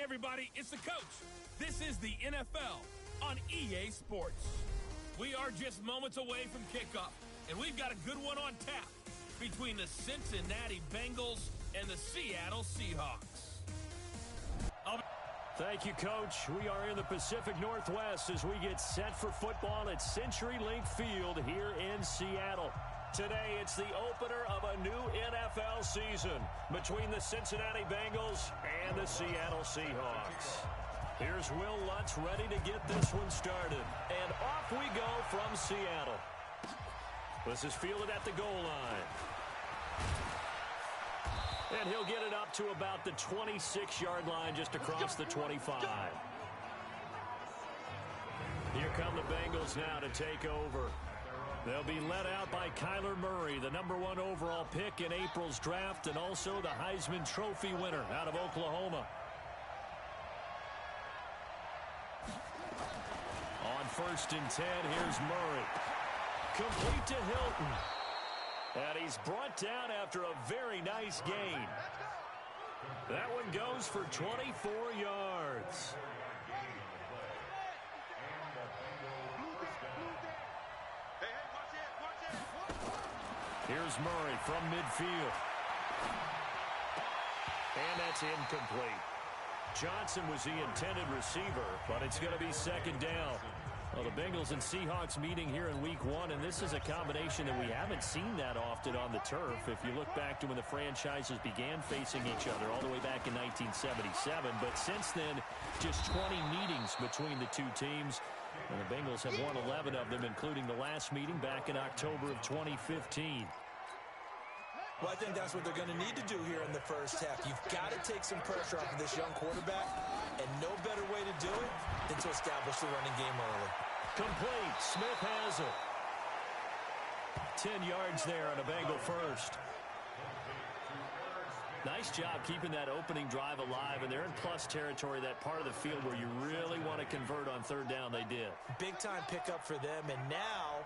everybody, it's the coach. This is the NFL on EA Sports. We are just moments away from kickoff, and we've got a good one on tap between the Cincinnati Bengals and the Seattle Seahawks. Thank you, Coach. We are in the Pacific Northwest as we get set for football at CenturyLink Field here in Seattle. Today, it's the opener of a new NFL season between the Cincinnati Bengals and the Seattle Seahawks. Here's Will Lutz ready to get this one started. And off we go from Seattle. This is fielded at the goal line. And he'll get it up to about the 26-yard line just across the 25. Here come the Bengals now to take over. They'll be led out by Kyler Murray, the #1 overall pick in April's draft, and also the Heisman Trophy winner out of Oklahoma. On 1st and 10, here's Murray. Complete to Hilton. And he's brought down after a very nice gain. That one goes for 24 yards. Here's Murray from midfield. And that's incomplete. Johnson was the intended receiver, but it's going to be 2nd down. Well, the Bengals and Seahawks meeting here in Week 1, and this is a combination that we haven't seen that often on the turf. If you look back to when the franchises began facing each other all the way back in 1977, but since then, just 20 meetings between the two teams. And the Bengals have won 11 of them, including the last meeting back in October of 2015. Well, I think that's what they're going to need to do here in the first half. You've got to take some pressure off of this young quarterback, and no better way to do it than to establish the running game early. Complete. Smith has it. 10 yards there on a Bengal first. Nice job keeping that opening drive alive, and they're in plus territory, that part of the field where you really want to convert on 3rd down. They did. Big-time pickup for them, and now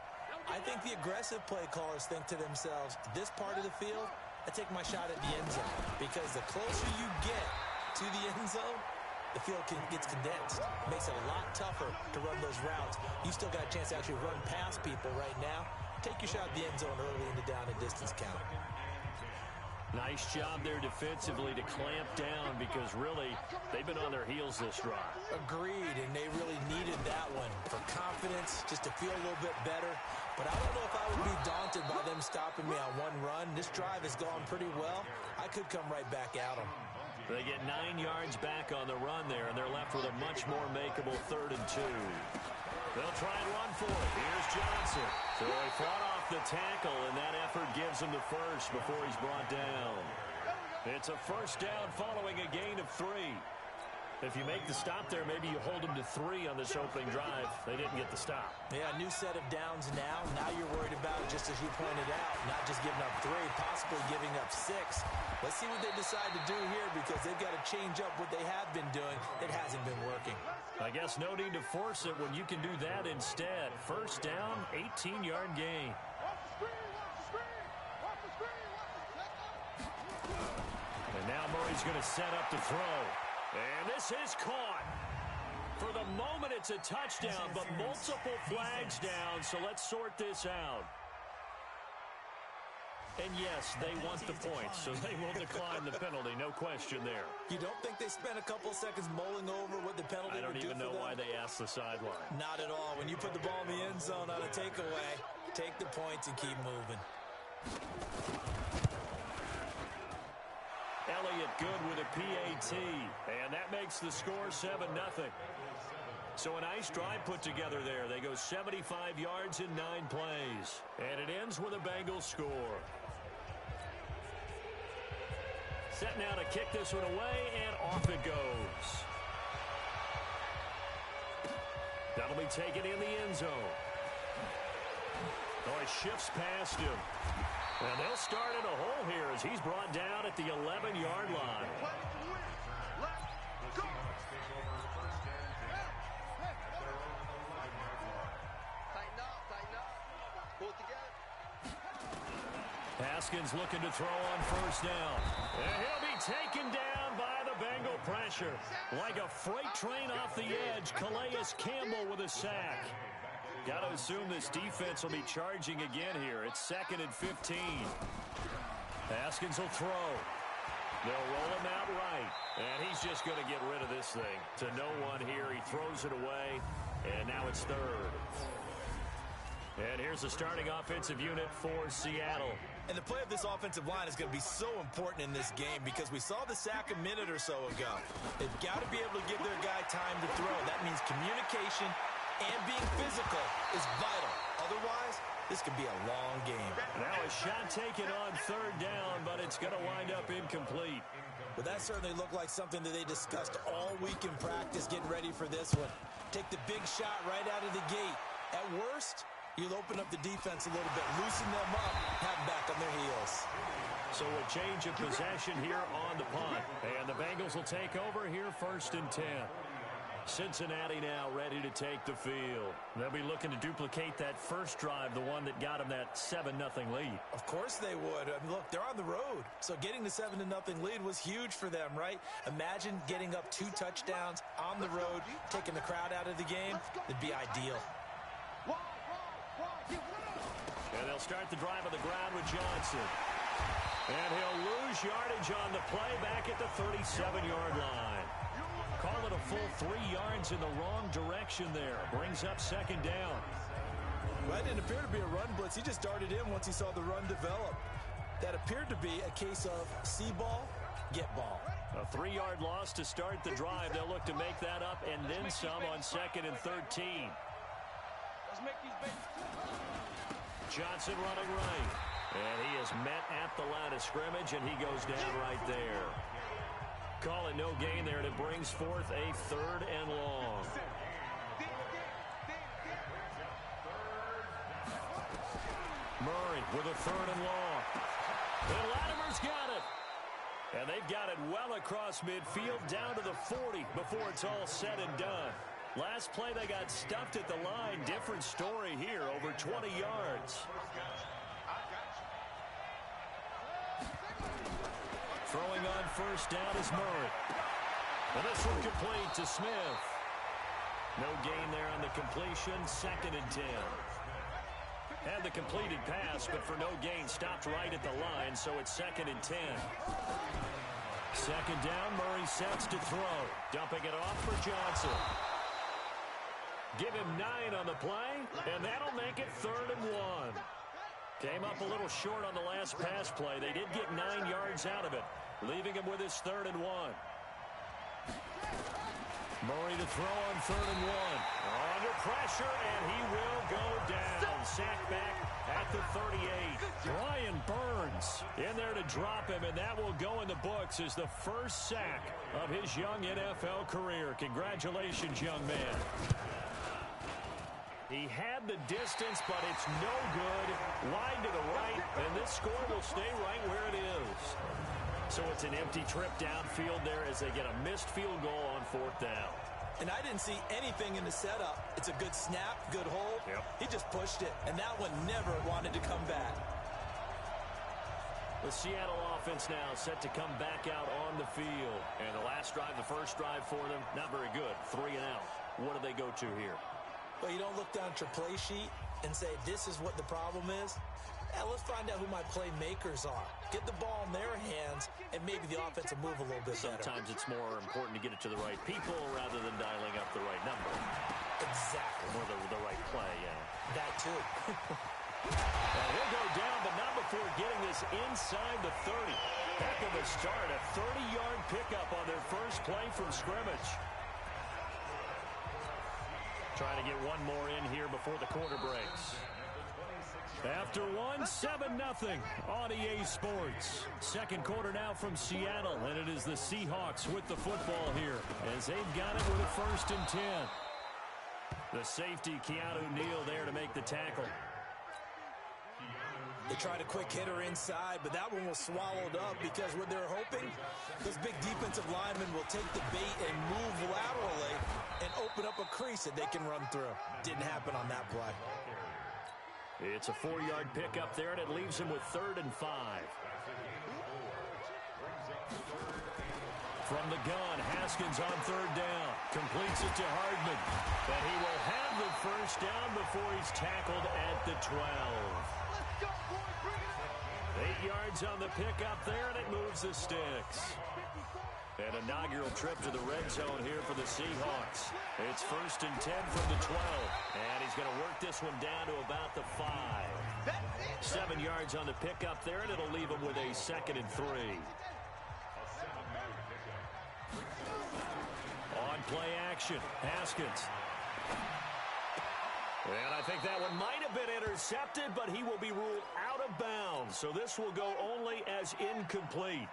I think the aggressive play callers think to themselves, this part of the field, I take my shot at the end zone, because the closer you get to the end zone, the field gets condensed. It makes it a lot tougher to run those routes. You still got a chance to actually run past people right now. Take your shot at the end zone early in the down and distance count. Nice job there defensively to clamp down, because really they've been on their heels this drive. Agreed, and they really needed that one for confidence, just to feel a little bit better. But I don't know if I would be daunted by them stopping me on one run. This drive has gone pretty well. I could come right back at them. They get 9 yards back on the run there, and they're left with a much more makeable 3rd and 2. They'll try and run for it. Here's Johnson. So he fought off the tackle, and that effort gives him the first before he's brought down. It's a 1st down following a gain of 3. If you make the stop there, maybe you hold them to 3 on this opening drive. They didn't get the stop. Yeah, a new set of downs now. Now you're worried about, just as you pointed out, not just giving up 3, possibly giving up 6. Let's see what they decide to do here, because they've got to change up what they have been doing. It hasn't been working. I guess no need to force it when you can do that instead. 1st down, 18-yard gain. And now Murray's going to set up to throw. And this is caught. For the moment, it's a touchdown, but multiple flags down, so let's sort this out. And yes, they want the points, so they will decline the penalty, no question there. You don't think they spent a couple seconds mulling over what the penalty would do for them? I don't even know why they asked the sideline. Not at all. When you put the ball in the end zone on a takeaway, take the points and keep moving. Elliott good with a PAT, and that makes the score 7-0. So a nice drive put together there. They go 75 yards in 9 plays, and it ends with a Bengals score. Set now to kick this one away, and off it goes. That'll be taken in the end zone. Oh, he shifts past him. And they'll start in a hole here as he's brought down at the 11-yard line. Haskins looking to throw on 1st down. And he'll be taken down by the Bengal pressure. Like a freight train off the edge, Calais Campbell with a sack. Got to assume this defense will be charging again here. It's 2nd and 15. Haskins will throw. They'll roll him out right. And he's just going to get rid of this thing. To no one here. He throws it away. And now it's 3rd. And here's the starting offensive unit for Seattle. And the play of this offensive line is going to be so important in this game because we saw the sack a minute or so ago. They've got to be able to give their guy time to throw. That means communication and being physical is vital. Otherwise, this could be a long game. Now a shot taken on 3rd down, but it's going to wind up incomplete. Well, that certainly looked like something that they discussed all week in practice getting ready for this one. Take the big shot right out of the gate. At worst, you'll open up the defense a little bit, loosen them up, have them back on their heels. So a change of possession here on the punt. And the Bengals will take over here 1st and 10. Cincinnati now ready to take the field. They'll be looking to duplicate that first drive, the one that got them that 7-0 lead. Of course they would. I mean, look, they're on the road. So getting the 7-0 lead was huge for them, right? Imagine getting up 2 touchdowns on the road, taking the crowd out of the game. It'd be ideal. And they'll start the drive on the ground with Johnson. And he'll lose yardage on the play back at the 37-yard line. Call it a full 3 yards in the wrong direction there. Brings up 2nd down. Well, that didn't appear to be a run blitz. He just darted in once he saw the run develop. That appeared to be a case of see ball, get ball. A 3-yard loss to start the drive. They'll look to make that up and then some on 2nd and 13. Johnson running right. And he is met at the line of scrimmage, and he goes down right there. Call it no gain there, and it brings forth a 3rd and long. Murray with a 3rd and long. And Latimer's got it. And they've got it well across midfield down to the 40 before it's all said and done. Last play they got stuffed at the line. Different story here, over 20 yards. Throwing on 1st down is Murray. And this one complete to Smith. No gain there on the completion. 2nd and 10. Had the completed pass, but for no gain, stopped right at the line, so it's 2nd and 10. 2nd down, Murray sets to throw. Dumping it off for Johnson. Give him 9 on the play, and that'll make it 3rd and 1. Came up a little short on the last pass play. They did get 9 yards out of it, leaving him with his 3rd and 1. Murray to throw on 3rd and 1. Under pressure, and he will go down. Sacked back at the 38. Brian Burns in there to drop him, and that will go in the books as the first sack of his young NFL career. Congratulations, young man. He had the distance, but it's no good. Wide to the right, and this score will stay right where it is. So it's an empty trip downfield there as they get a missed field goal on 4th down. And I didn't see anything in the setup. It's a good snap, good hold. Yep. He just pushed it, and that one never wanted to come back. The Seattle offense now set to come back out on the field. And the last drive, the first drive for them, not very good. 3 and out. What do they go to here? Well, you don't look down at your play sheet and say, this is what the problem is. Yeah, let's find out who my playmakers are. Get the ball in their hands, and maybe the offense will move a little bit better. Sometimes it's more important to get it to the right people rather than dialing up the right number. Exactly. Or the right play, yeah. That too. And he'll go down, but not before getting this inside the 30. Heck of a start. A 30-yard pickup on their first play from scrimmage. Trying to get one more in here before the quarter breaks. After one, 7-0 on EA Sports. Second quarter now from Seattle, and it is the Seahawks with the football here as they've got it with a 1st and 10. The safety, Keanu Neal, there to make the tackle. They tried a quick hitter inside, but that one was swallowed up because what they're hoping, those big defensive linemen will take the bait and move laterally and open up a crease that they can run through. Didn't happen on that play. It's a 4-yard pickup there, and it leaves him with 3rd and 5. From the gun, Haskins on third down. Completes it to Hardman. And he will have the first down before he's tackled at the 12. 8 yards on the pickup there, and it moves the sticks. An inaugural trip to the red zone here for the Seahawks. It's 1st and 10 from the 12. And he's going to work this one down to about the 5. 7 yards on the pickup there, and it'll leave him with a 2nd and 3. On play action, Haskins. And I think that one might have been intercepted, but he will be ruled out of bounds. So this will go only as incomplete.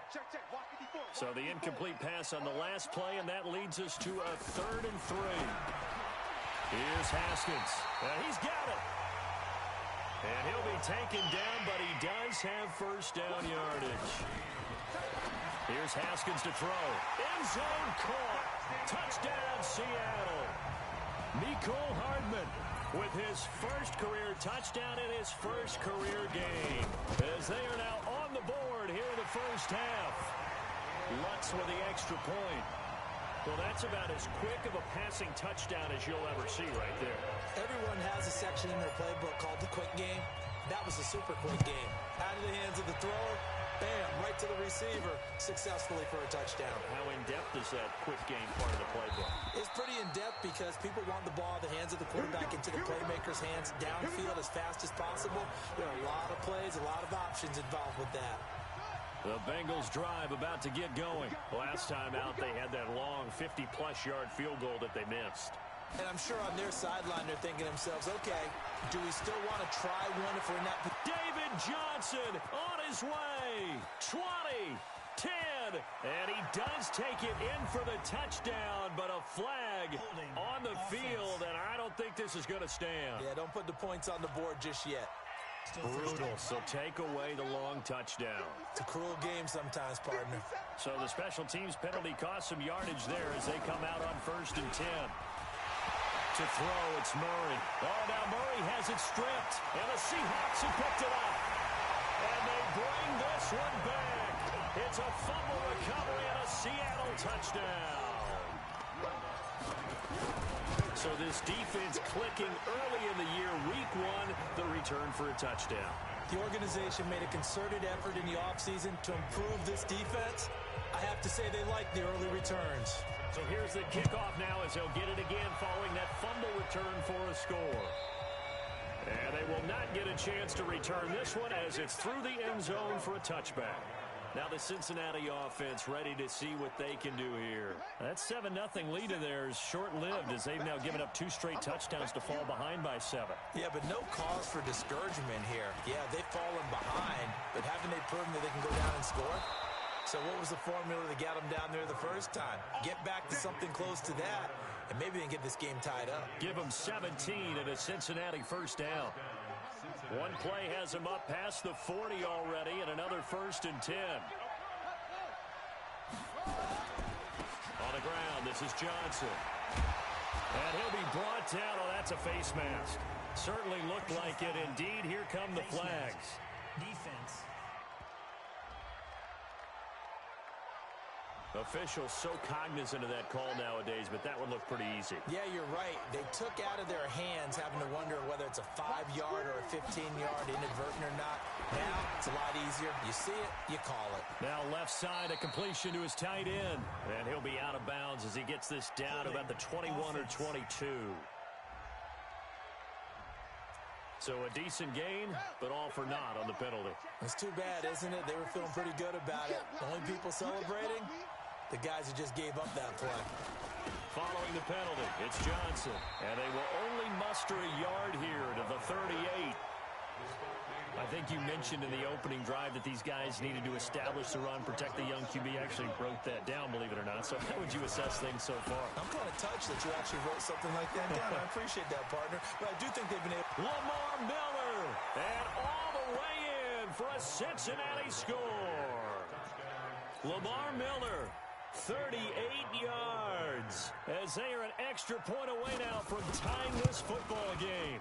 So the incomplete pass on the last play, and that leads us to a 3rd and 3. Here's Haskins. And he's got it. And he'll be taken down, but he does have first down yardage. Here's Haskins to throw. End zone caught. Touchdown, Seattle. Mecole Hardman with his first career touchdown in his first career game, as they are now on the board here in the first half. Lutz with the extra point. Well, that's about as quick of a passing touchdown as you'll ever see right there. Everyone has a section in their playbook called the quick game. That was a super quick game. Out of the hands of the thrower, bam, right to the receiver, successfully for a touchdown. How in-depth is that quick game part of the playbook? It's pretty in-depth because people want the ball in the hands of the quarterback into the playmaker's hands downfield as fast as possible. There are a lot of plays, a lot of options involved with that. The Bengals drive about to get going. Last time out, they had that long 50-plus yard field goal that they missed. And I'm sure on their sideline, they're thinking to themselves, okay, do we still want to try one if we're not... David Johnson on his way. 20, 10, and he does take it in for the touchdown, but a flag on the field, and I don't think this is going to stand. Yeah, don't put the points on the board just yet. Brutal, so take away the long touchdown. It's a cruel game sometimes, partner. So the special teams penalty cost some yardage there as they come out on 1st and 10. To throw, it's Murray. Oh, now Murray has it stripped, and the Seahawks have picked it up. And they bring this one back. It's a fumble recovery and a Seattle touchdown. So this defense clicking early in the year, week 1, the return for a touchdown. The organization made a concerted effort in the offseason to improve this defense. I have to say they like the early returns. So here's the kickoff now as they'll get it again following that fumble return for a score. And they will not get a chance to return this one as it's through the end zone for a touchback. Now the Cincinnati offense ready to see what they can do here. That 7-0 lead of theirs short-lived as they've now given up 2 straight touchdowns to fall behind by 7. Yeah, but no cause for discouragement here. Yeah, they've fallen behind, but haven't they proven that they can go down and score? So what was the formula that got them down there the first time? Get back to something close to that, and maybe they can get this game tied up. Give them 17 at a Cincinnati first down. One play has him up past the 40 already, and another 1st and 10. On the ground, this is Johnson. And he'll be brought down. Oh, that's a face mask. Certainly looked like it. Indeed, here come the flags. Defense. Officials so cognizant of that call nowadays, but that one looked pretty easy. Yeah, you're right. They took out of their hands having to wonder whether it's a 5-yard or a 15-yard inadvertent or not. Now, it's a lot easier. You see it, you call it. Now left side, a completion to his tight end. And he'll be out of bounds as he gets this down about the 21 or 22. So a decent gain, but all for naught on the penalty. It's too bad, isn't it? They were feeling pretty good about it. The only people celebrating, the guys who just gave up that play. Following the penalty, it's Johnson. And they will only muster a yard here to the 38. I think you mentioned in the opening drive that these guys needed to establish the run, protect the young QB. Actually wrote that down, believe it or not. So how would you assess things so far? I'm kind of touched that you actually wrote something like that down. I appreciate that, partner. But I do think they've been able... Lamar Miller, and all the way in for a Cincinnati score. Lamar Miller, 38 yards, as they are an extra point away now from tying this football game.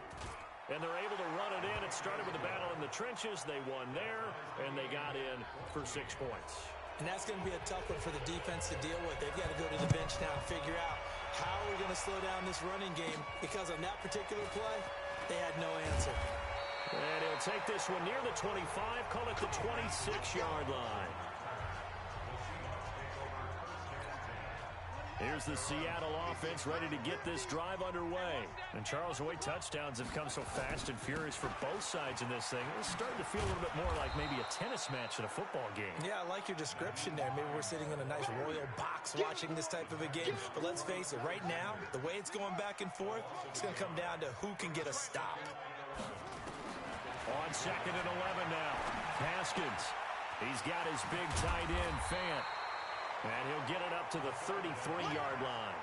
And they're able to run it in. It started with a battle in the trenches. They won there, and they got in for 6 points. And that's going to be a tough one for the defense to deal with. They've got to go to the bench now and figure out how we're going to slow down this running game, because on that particular play, they had no answer. And he'll take this one near the 25, call it the 26-yard line. Here's the Seattle offense ready to get this drive underway. And Charles, the way touchdowns have come so fast and furious for both sides in this thing, it's starting to feel a little bit more like maybe a tennis match in a football game. Yeah, I like your description there. Maybe we're sitting in a nice royal box watching this type of a game. But let's face it, right now, the way it's going back and forth, it's going to come down to who can get a stop. On 2nd and 11 now, Haskins. He's got his big tight end, Fant. And he'll get it up to the 33-yard line.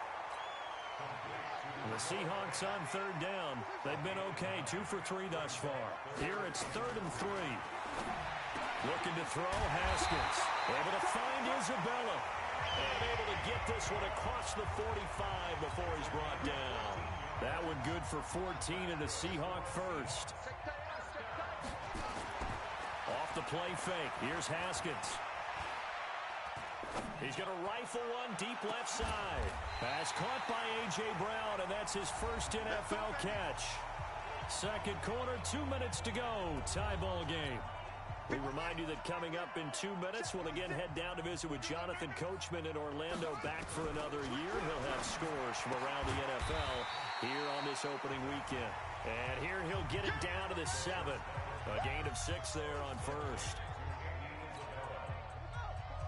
The Seahawks on 3rd down. They've been okay, 2 for 3 thus far. Here it's 3rd and 3. Looking to throw, Haskins. Able to find Isabella. And able to get this one across the 45 before he's brought down. That one good for 14 and a Seahawk first. Off the play fake. Here's Haskins. He's going to rifle one deep left side. Pass caught by A.J. Brown, and that's his first NFL catch. Second quarter, 2 minutes to go. Tie ball game. We remind you that coming up in 2 minutes, we'll again head down to visit with Jonathan Coachman in Orlando, back for another year. He'll have scores from around the NFL here on this opening weekend. And here he'll get it down to the 7. A gain of 6 there on first.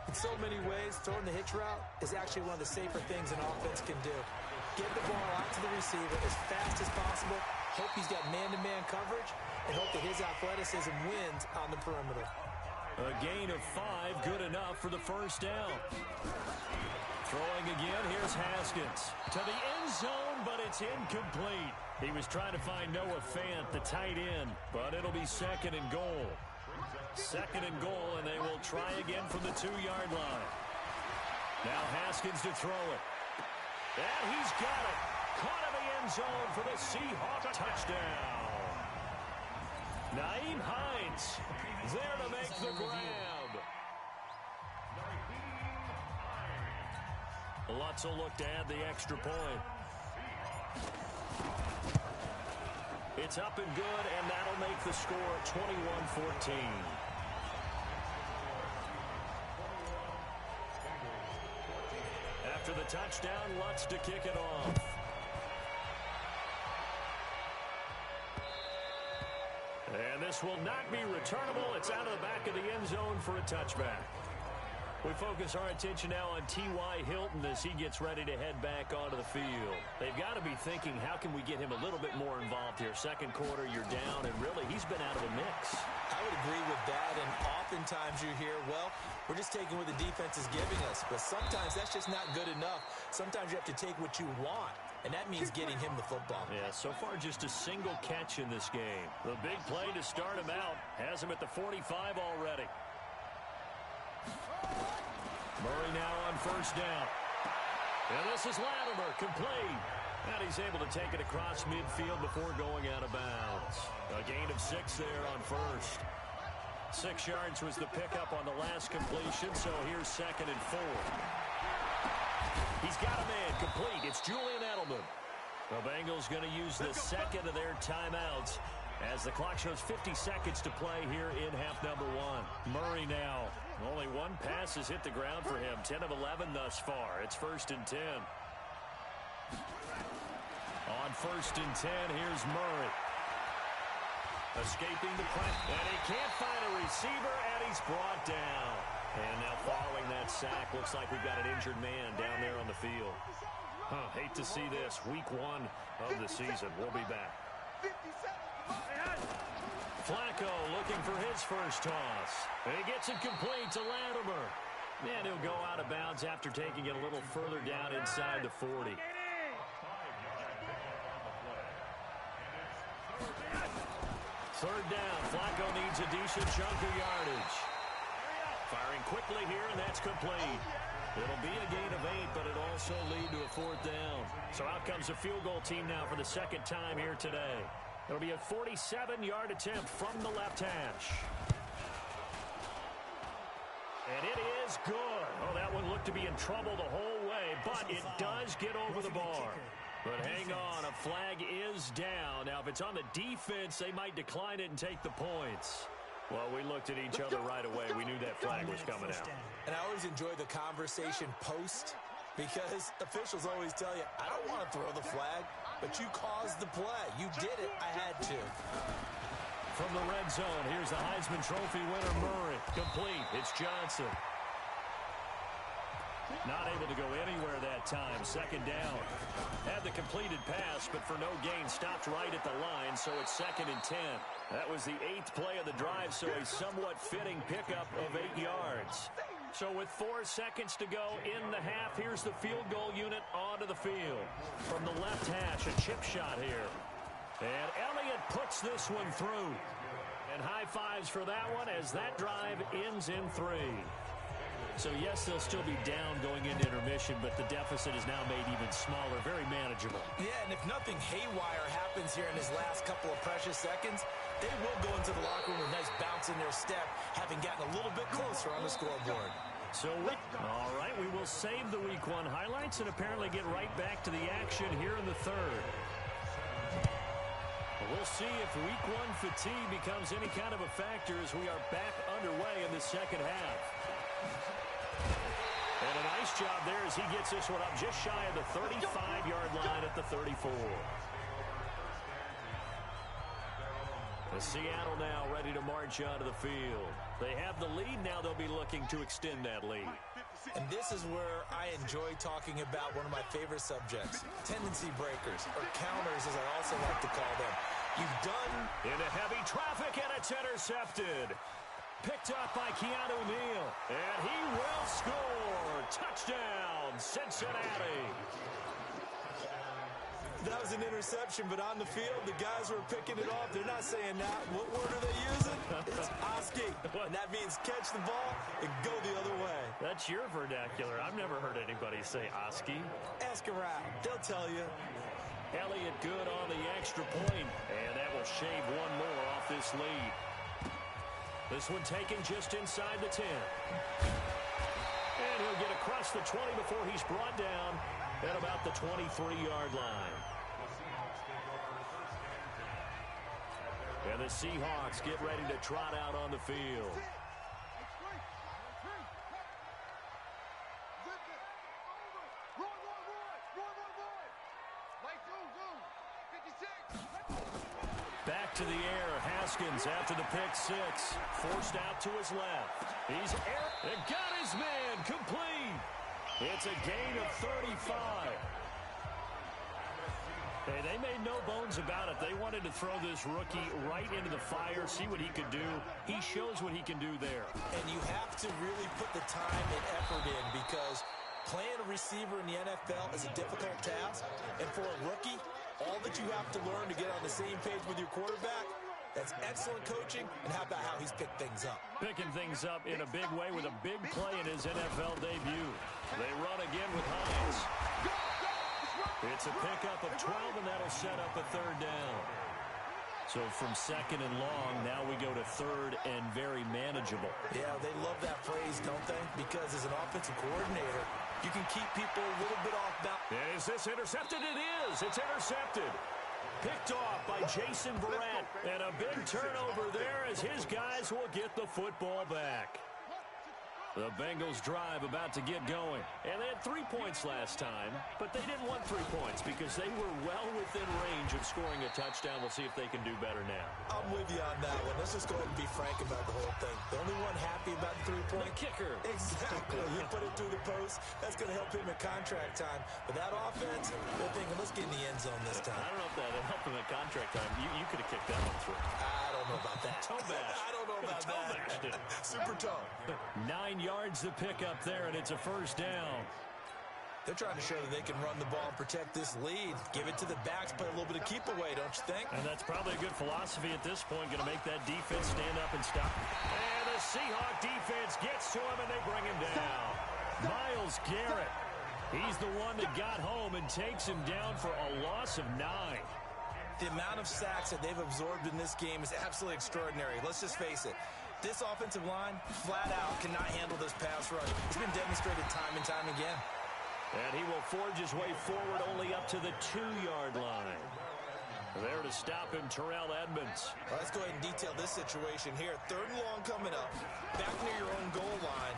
In so many ways, throwing the hitch route is actually one of the safer things an offense can do. Get the ball out to the receiver as fast as possible, hope he's got man-to-man coverage, and hope that his athleticism wins on the perimeter. A gain of 5, good enough for the first down. Throwing again, here's Haskins. To the end zone, but it's incomplete. He was trying to find Noah Fant, the tight end, but it'll be 2nd and goal. 2nd and goal, and they will try again from the 2-yard line. Now Haskins to throw it. And he's got it. Caught in the end zone for the Seahawk touchdown. Nyheim Hines there to make the grab. Lutz will look to add the extra point. It's up and good, and that'll make the score 21-14. After the touchdown, Lutz to kick it off. And this will not be returnable. It's out of the back of the end zone for a touchback. We focus our attention now on T.Y. Hilton as he gets ready to head back onto the field. They've got to be thinking, how can we get him a little bit more involved here? Second quarter, you're down, and really, he's been out of the mix. I would agree with that, and oftentimes you hear, well, we're just taking what the defense is giving us. But sometimes that's just not good enough. Sometimes you have to take what you want, and that means getting him the football. Yeah, so far just a single catch in this game. The big play to start him out has him at the 45 already. Murray now on first down. And this is Latimer, complete. And he's able to take it across midfield before going out of bounds. A gain of 6 there on first. 6 yards was the pickup on the last completion, so here's 2nd and 4. He's got a man complete. It's Julian Edelman. The Bengals going to use the second of their timeouts as the clock shows 50 seconds to play here in half number 1. Murray now. Only one pass has hit the ground for him. 10 of 11 thus far. It's 1st and 10. On 1st and 10, here's Murray. Escaping the pressure. And he can't find a receiver, and he's brought down. And now following that sack, looks like we've got an injured man down there on the field. Hate to see this. Week 1 of the season. We'll be back. Flacco looking for his first toss. And he gets it complete to Latimer. And he'll go out of bounds after taking it a little further down inside the 40. Third down. Flacco needs a decent chunk of yardage. Firing quickly here, and that's complete. It'll be a gain of 8, but it'll also lead to a 4th down. So out comes the field goal team now for the second time here today. It'll be a 47-yard attempt from the left hash. And it is good. Oh, that one looked to be in trouble the whole way, but it does get over the bar. But hang on, a flag is down. Now, if it's on the defense, they might decline it and take the points. Well, we looked at each other right away. We knew that flag was coming out. And I always enjoy the conversation post because officials always tell you, I don't want to throw the flag, but you caused the play. You did it. I had to. From the red zone, here's the Heisman Trophy winner, Murray. Complete. It's Johnson. Not able to go anywhere that time. Second down. Had the completed pass, but for no gain, stopped right at the line, so it's 2nd and 10. That was the 8th play of the drive, so a somewhat fitting pickup of 8 yards. So with 4 seconds to go in the half, here's the field goal unit onto the field. From the left hash, a chip shot here. And Elliott puts this one through. And high fives for that one as that drive ends in 3. So, yes, they'll still be down going into intermission, but the deficit is now made even smaller, very manageable. Yeah, and if nothing haywire happens here in his last couple of precious seconds, they will go into the locker room with a nice bounce in their step, having gotten a little bit closer on the scoreboard. So, all right, we will save the Week 1 highlights and apparently get right back to the action here in the 3rd. We'll see if Week 1 fatigue becomes any kind of a factor as we are back underway in the second half. And a nice job there as he gets this one up just shy of the 35-yard line at the 34. Seattle now ready to march onto the field. They have the lead. Now they'll be looking to extend that lead. And this is where I enjoy talking about one of my favorite subjects, tendency breakers, or counters as I also like to call them. You've done into heavy traffic, and it's intercepted. Picked up by Keanu Neal, and he will score. Touchdown, Cincinnati. That was an interception, but on the field, the guys who are picking it off, they're not saying that. What word are they using? It's Oski, and that means catch the ball and go the other way. That's your vernacular. I've never heard anybody say Oski. Ask around. They'll tell you. Elliott good on the extra point, and that will shave one more off this lead. This one taken just inside the 10. And he'll get across the 20 before he's brought down at about the 23-yard line. And the Seahawks get ready to trot out on the field. Back to the air, Haskins after the pick six. Forced out to his left. He's and got his man complete. It's a gain of 35. Hey, they made no bones about it. They wanted to throw this rookie right into the fire, see what he could do. He shows what he can do there. And you have to really put the time and effort in because playing a receiver in the NFL is a difficult task. And for a rookie, all that you have to learn to get on the same page with your quarterback, that's excellent coaching, and how about how he's picked things up? Picking things up in a big way with a big play in his NFL debut. They run again with Hines. It's a pickup of 12, and that'll set up a third down. So from second and long, now we go to third and very manageable. Yeah, they love that phrase, don't they? Because as an offensive coordinator, you can keep people a little bit off balance. Is this intercepted? It is. It's intercepted. Picked off by Jason Verrett. And a big turnover there as his guys will get the football back. The Bengals drive about to get going. And they had 3 points last time, but they didn't want 3 points because they were well within range of scoring a touchdown. We'll see if they can do better now. I'm with you on that one. Let's just go ahead and be frank about the whole thing. The only one happy about the 3-point kicker. Exactly. You put it through the post. That's going to help him at contract time. But that offense, they're thinking, let's get in the end zone this time. I don't know if that would help him at contract time. You could have kicked that one through. I don't know about that. Toe bash. I don't know about that. Super toe. 9 yards to pick up there, and it's a first down. They're trying to show that they can run the ball and protect this lead. Give it to the backs, play a little bit of keep away, don't you think? And that's probably a good philosophy at this point, going to make that defense stand up and stop. And the Seahawk defense gets to him, and they bring him down. Myles Garrett, he's the one that got home and takes him down for a loss of 9. The amount of sacks that they've absorbed in this game is absolutely extraordinary. Let's just face it. This offensive line, flat out, cannot handle this pass rush. It's been demonstrated time and time again. And he will forge his way forward only up to the 2-yard line. There to stop him, Terrell Edmonds. Well, let's go ahead and detail this situation here. 3rd and long coming up, back near your own goal line.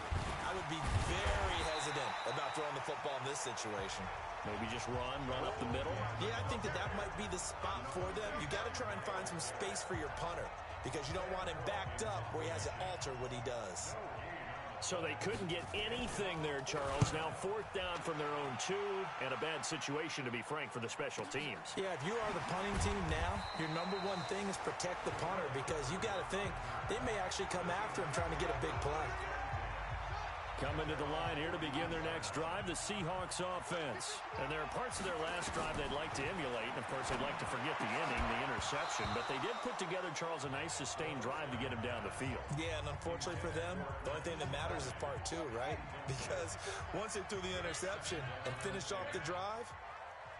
I would be very hesitant about throwing the football in this situation. Maybe just run up the middle? Yeah, I think that might be the spot for them. You got to try and find some space for your punter because you don't want him backed up where he has to alter what he does. So they couldn't get anything there, Charles. Now 4th down from their own 2, and a bad situation, to be frank, for the special teams. Yeah, if you are the punting team now, your number one thing is protect the punter because you got to think they may actually come after him trying to get a big play. Coming to the line here to begin their next drive, the Seahawks offense. And there are parts of their last drive they'd like to emulate. And, of course, they'd like to forget the ending, the interception. But they did put together, Charles, a nice sustained drive to get him down the field. Yeah, and unfortunately for them, the only thing that matters is part 2, right? Because once they threw the interception and finished off the drive,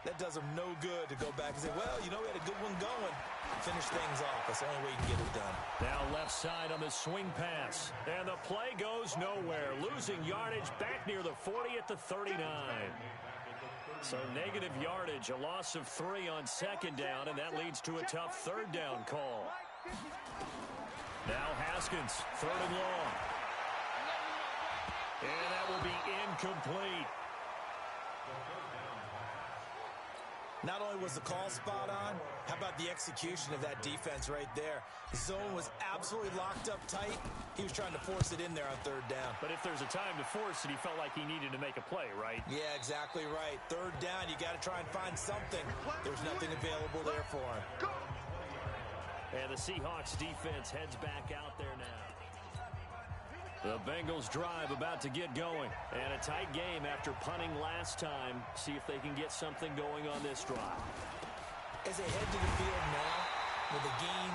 that does them no good to go back and say, well, you know, we had a good one going. Finish things off. That's the only way you can get it done. Now left side on the swing pass. And the play goes nowhere. Losing yardage back near the 40 at the 39. So negative yardage, a loss of 3 on 2nd down, and that leads to a tough 3rd down call. Now Haskins, 3rd and long. And that will be incomplete. Not only was the call spot on, how about the execution of that defense right there? The zone was absolutely locked up tight. He was trying to force it in there on 3rd down. But if there's a time to force it, he felt like he needed to make a play, right? Yeah, exactly right. 3rd down, you got to try and find something. There's nothing available there for him. And the Seahawks defense heads back out there now. The Bengals drive about to get going. And a tight game after punting last time. See if they can get something going on this drive. As they head to the field now, with the game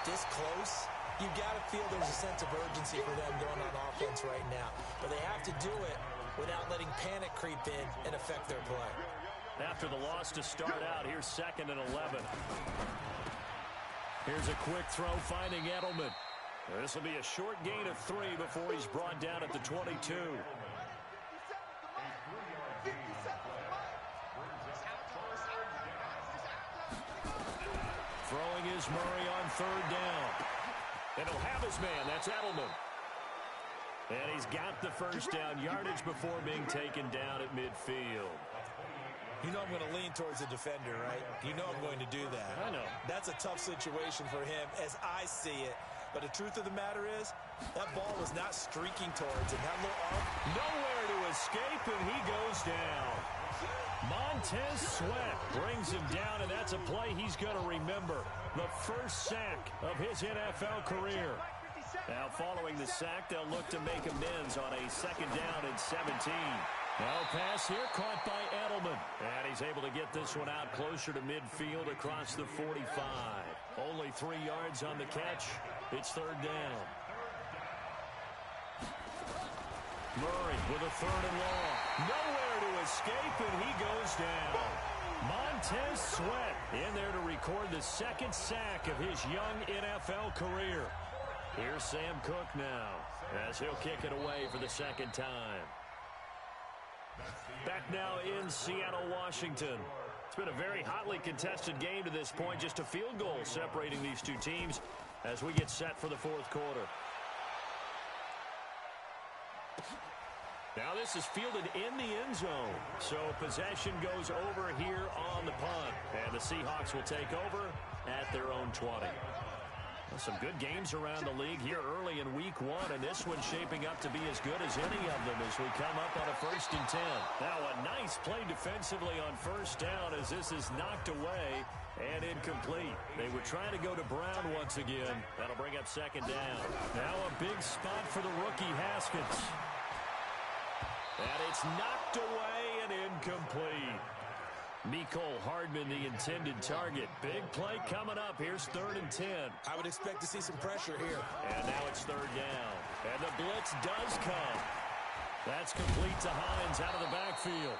this close, you got to feel there's a sense of urgency for them going on offense right now. But they have to do it without letting panic creep in and affect their play. After the loss to start out, here's 2nd and 11. Here's a quick throw finding Edelman. This will be a short gain of 3 before he's brought down at the 22. Throwing is Murray on 3rd down. And he'll have his man. That's Edelman. And he's got the 1st down yardage before being taken down at midfield. You know I'm going to lean towards the defender, right? You know I'm going to do that. I know. That's a tough situation for him as I see it. But the truth of the matter is, that ball was not streaking towards him. That little arm. Nowhere to escape, and he goes down. Montez Sweat brings him down, and that's a play he's going to remember. The first sack of his NFL career. Now, following the sack, they'll look to make amends on a 2nd down and 17. Now pass here caught by Edelman. And he's able to get this one out closer to midfield across the 45. Only 3 yards on the catch. It's 3rd down. Murray with a 3rd and long. Nowhere to escape, and he goes down. Montez Sweat in there to record the 2nd sack of his young NFL career. Here's Sam Cook now as he'll kick it away for the 2nd time. Back now in Seattle, Washington. It's been a very hotly contested game to this point. Just a field goal separating these two teams as we get set for the 4th quarter. Now this is fielded in the end zone. So possession goes over here on the punt. And the Seahawks will take over at their own 20. Well, some good games around the league here early in week 1, and this one's shaping up to be as good as any of them as we come up on a 1st and 10. Now a nice play defensively on 1st down as this is knocked away and incomplete. They were trying to go to Brown once again. That'll bring up 2nd down. Now a big spot for the rookie Haskins. And it's knocked away and incomplete. Mecole Hardman, the intended target. Big play coming up. Here's 3rd and 10. I would expect to see some pressure here. And now it's 3rd down. And the blitz does come. That's complete to Hines out of the backfield.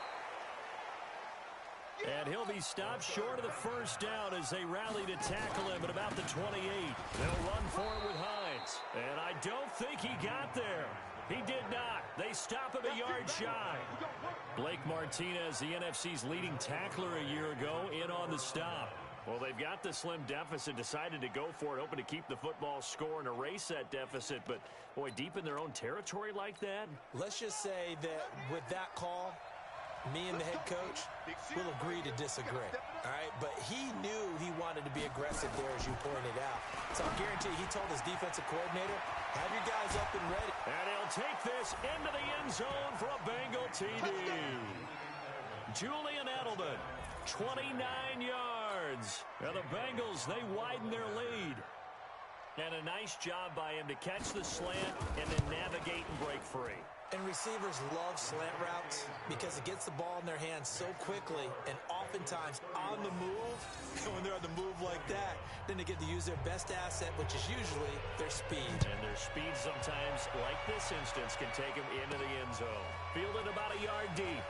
And he'll be stopped short of the first down as they rally to tackle him at about the 28. They'll run for it with Hines. And I don't think he got there. He did not. They stop him a yard shy. Blake Martinez, the NFC's leading tackler a year ago, in on the stop. Well, they've got the slim deficit, decided to go for it, hoping to keep the football score and erase that deficit. But, boy, deep in their own territory like that? Let's just say that with that call, me and the head coach will agree to disagree. All right, but he knew he wanted to be aggressive there, as you pointed out. So I guarantee he told his defensive coordinator, have your guys up and ready. And he'll take this into the end zone for a Bengal TD. Julian Edelman, 29 yards. Now the Bengals, they widen their lead. And a nice job by him to catch the slant and then navigate and break free. And receivers love slant routes because it gets the ball in their hands so quickly and oftentimes on the move. When they're on the move like that, then they get to use their best asset, which is usually their speed. And their speed sometimes, like this instance, can take them into the end zone. Fielded about a yard deep.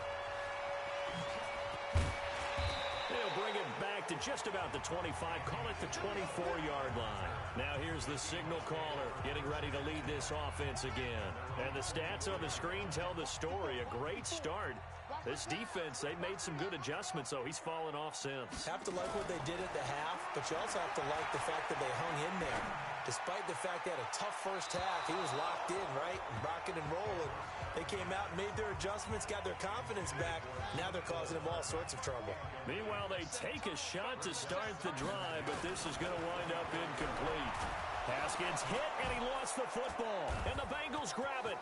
They'll bring it back to just about the 25, call it the 24-yard line. Now here's the signal caller getting ready to lead this offense again. And the stats on the screen tell the story. A great start. This defense, they made some good adjustments, so he's fallen off since. Have to like what they did at the half, but you also have to like the fact that they hung in there. Despite the fact they had a tough first half, he was locked in, right? Rocking and rolling. They came out and made their adjustments, got their confidence back. Now they're causing them all sorts of trouble. Meanwhile, they take a shot to start the drive, but this is going to wind up incomplete. Haskins hit, and he lost the football. And the Bengals grab it.